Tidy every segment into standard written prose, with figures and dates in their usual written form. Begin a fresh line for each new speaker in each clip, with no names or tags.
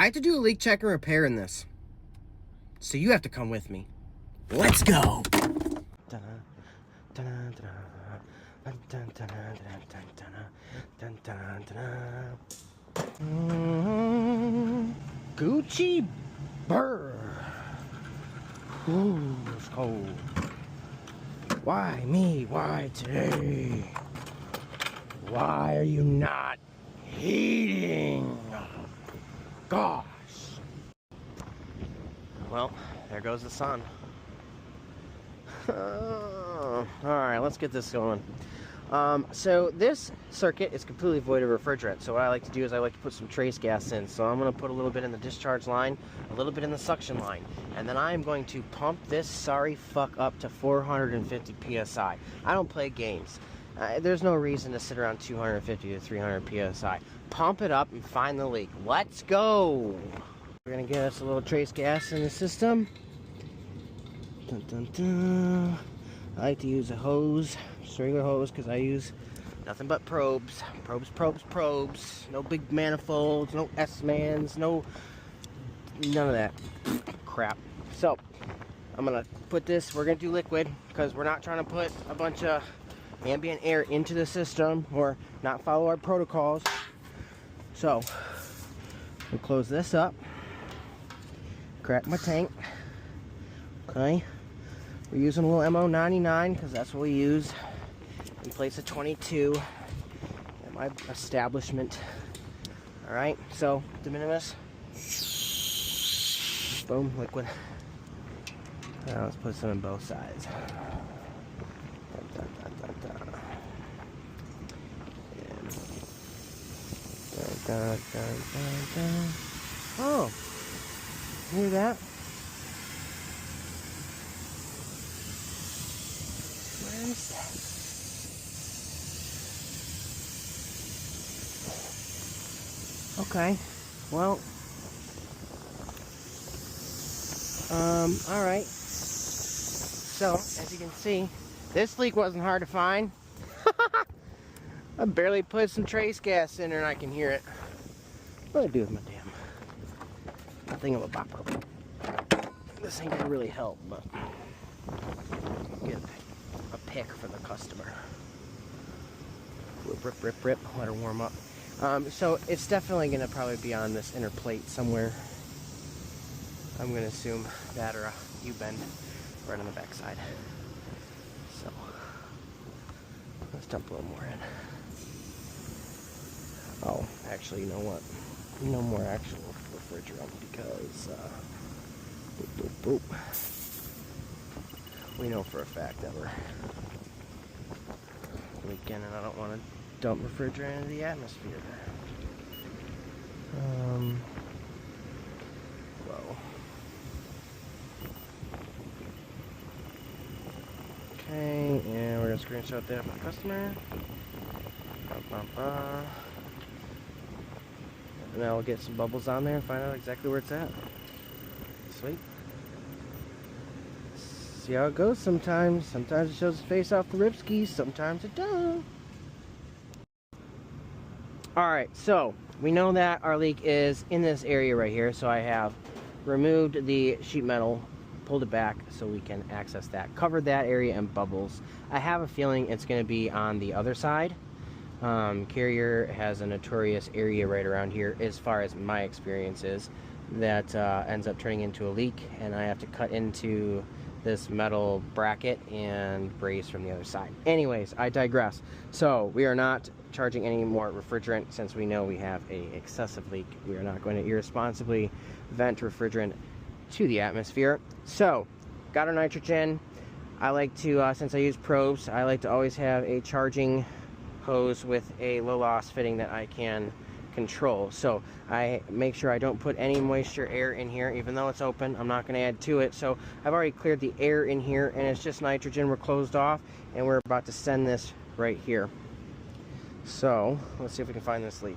I have to do a leak check and repair in this. So you have to come with me. Let's go! Gucci Burr. Ooh, it's cold. Why me? Why today? Why are you not heating? Gosh. Well, there goes the sun. Alright, let's get this going. So this circuit is completely void of refrigerant. So what I like to do is I like to put some trace gas in. So I'm going to put a little bit in the discharge line, a little bit in the suction line. And then I'm going to pump this sorry fuck up to 450 PSI. I don't play games. There's no reason to sit around 250 to 300 PSI. Pump it up and find the leak. Let's go! We're going to get us a little trace gas in the system. Dun, dun, dun. I like to use a hose, just a regular hose, because I use nothing but probes. Probes. No big manifolds, no S-mans, none of that crap. So, I'm going to put this, we're going to do liquid, because we're not trying to put a bunch of ambient air into the system, or not follow our protocols. So, we'll close this up, crack my tank, okay. We're using a little MO99 because that's what we use in place of 22 at my establishment. Alright, so de minimis. Boom, liquid. Now let's put some in both sides. Oh, hear that? Where is that? Okay, well, alright. So, as you can see, this leak wasn't hard to find. I barely put some trace gas in there and I can hear it. What do I do with my damn nothing of a bopper? This ain't gonna really help, but get a pick for the customer. Rip, let her warm up. So it's definitely gonna probably be on this inner plate somewhere. I'm gonna assume that or a U-bend right on the back side. So let's dump a little more in. Oh, actually, you know what? No more actual refrigerant because boop. We know for a fact that we're leaking, and I don't want to dump refrigerant into the atmosphere. Whoa. Okay, and we're gonna screenshot that for the customer. And now we'll get some bubbles on there and find out exactly where it's at. Sweet. See how it goes sometimes. Sometimes it shows its face off the ripskis, sometimes it don't. Alright, so we know that our leak is in this area right here, so I have removed the sheet metal, pulled it back so we can access that. Covered that area in bubbles. I have a feeling it's going to be on the other side. Carrier has a notorious area right around here, as far as my experience is, that ends up turning into a leak, and I have to cut into this metal bracket and brace from the other side. Anyways, I digress. So we are not charging any more refrigerant since we know we have a excessive leak. We are not going to irresponsibly vent refrigerant to the atmosphere. So got our nitrogen. I like to, since I use probes, I like to always have a charging hose with a low loss fitting that I can control. So I make sure I don't put any moisture air in here, even though it's open. I'm not going to add to it. So I've already cleared the air in here, and it's just nitrogen. We're closed off, and we're about to send this right here. So let's see if we can find this leak.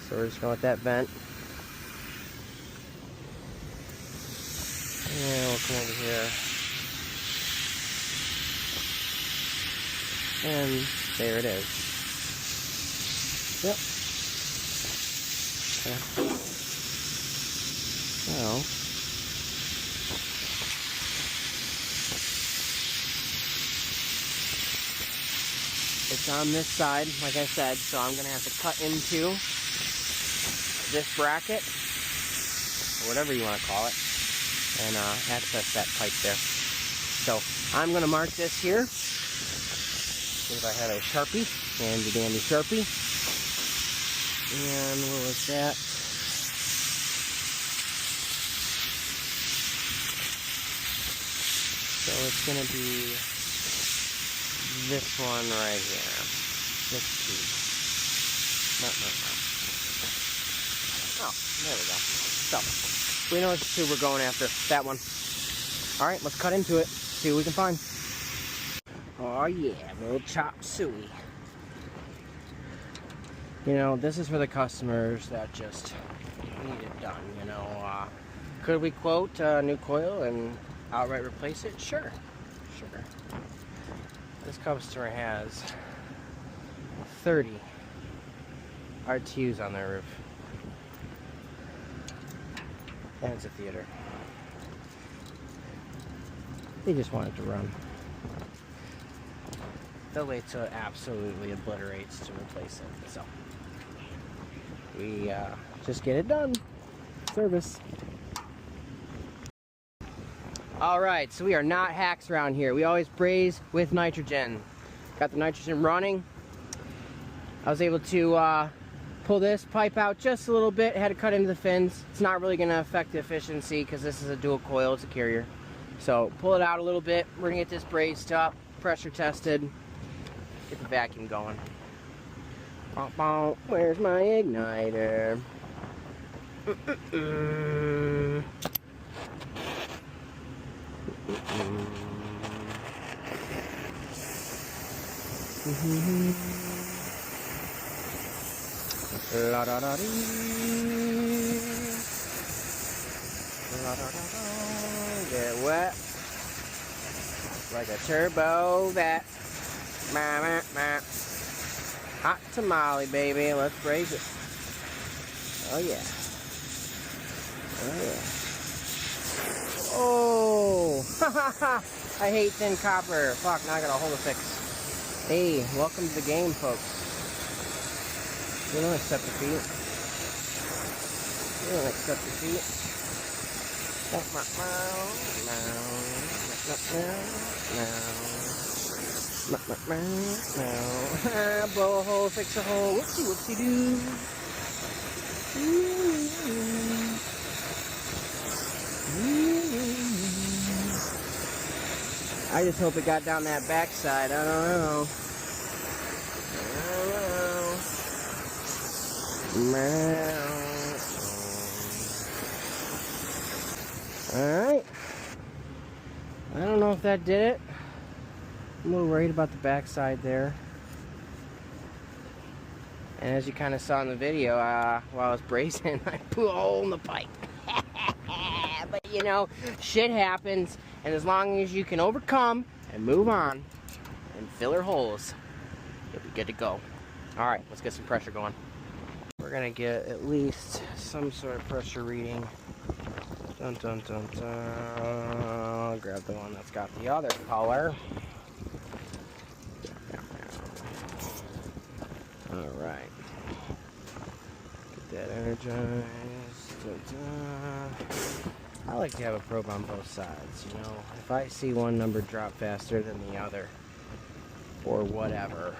So we're just going to let that vent. And we'll come over here. And there it is. Yep. So, it's on this side, like I said, so I'm going to have to cut into this bracket, or whatever you want to call it, and access that pipe there. So I'm going to mark this here. If I had a Sharpie, handy dandy Sharpie. And what was that? So it's going to be this one right here. This piece. No. Oh, there we go. So, we know which two we're going after. That one. Alright, let's cut into it. See what we can find. Oh yeah, little chop suey. You know, this is for the customers that just need it done, you know. Could we quote a new coil and outright replace it? Sure. This customer has 30 RTUs on their roof. And it's a theater. They just want it to run. They'll wait till it absolutely obliterates to replace it. So we just get it done. Service. Alright, so we are not hacks around here. We always braze with nitrogen. Got the nitrogen running. I was able to pull this pipe out just a little bit. Had to cut into the fins. It's not really going to affect the efficiency because this is a dual coil. It's a carrier. So pull it out a little bit. We're going to get this brazed up, pressure tested, get the vacuum going. Where's my igniter? La da da dee. La da da da. Get wet like a turbo vat. Ma ma ma. Hot tamale, baby. Let's braise it. Oh yeah. Oh yeah. Oh, ha ha ha! I hate thin copper. Fuck, now I got a hole to fix. Hey, welcome to the game, folks. We don't accept defeat. We don't accept defeat. No. Blow a hole, fix a hole. Whoopsie, whoopsie doo. I just hope it got down that backside. I don't know. Alright. I don't know if that did it. I'm a little worried about the backside there. And as you kind of saw in the video, while I was brazing, I blew a hole in the pipe. But you know, shit happens, and as long as you can overcome and move on and fill her holes, you'll be good to go. Alright, let's get some pressure going. We're gonna get at least some sort of pressure reading. Dun dun dun dun. I'll grab the one that's got the other color. Alright. Get that energized. Dun, dun. I like to have a probe on both sides, you know. If I see one number drop faster than the other, or whatever,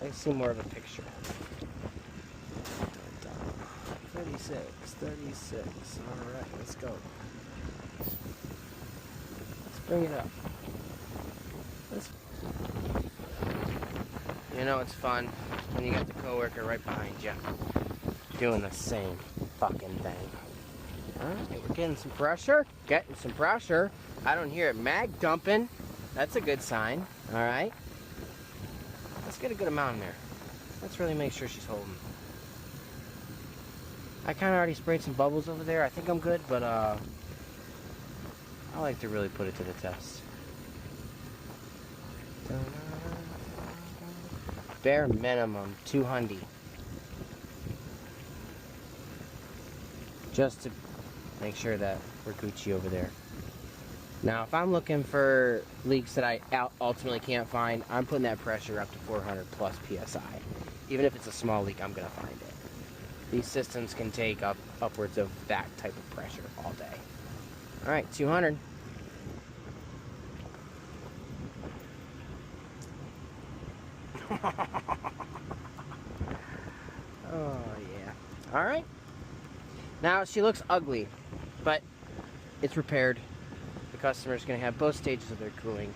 I see more of a picture. 36. Alright, let's go. Let's bring it up. You know it's fun when you got the coworker right behind you doing the same fucking thing. Alright, we're getting some pressure. I don't hear it mag dumping. That's a good sign. Alright. Let's get a good amount in there. Let's really make sure she's holding. I kind of already sprayed some bubbles over there. I think I'm good, but I like to really put it to the test. Bare minimum 200. just to make sure that we're Gucci over there. Now, if I'm looking for leaks that I ultimately can't find, I'm putting that pressure up to 400 plus PSI. Even if it's a small leak, I'm gonna find it. These systems can take upwards of that type of pressure all day. All right, 200. Oh yeah. All right. Now she looks ugly, but it's repaired. The customer's gonna have both stages of their cooling,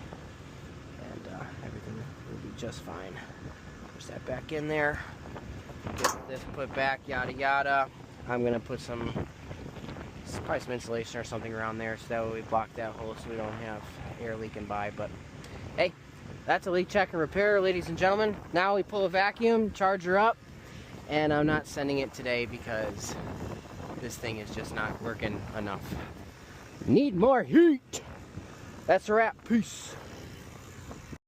and everything will be just fine. Push that back in there. Get this put back, yada yada. I'm gonna put probably some insulation or something around there so that way we block that hole so we don't have air leaking by. But hey, that's a leak check and repair, ladies and gentlemen. Now we pull a vacuum, charge her up, and I'm not sending it today because this thing is just not working enough. Need more heat. That's a wrap. Peace.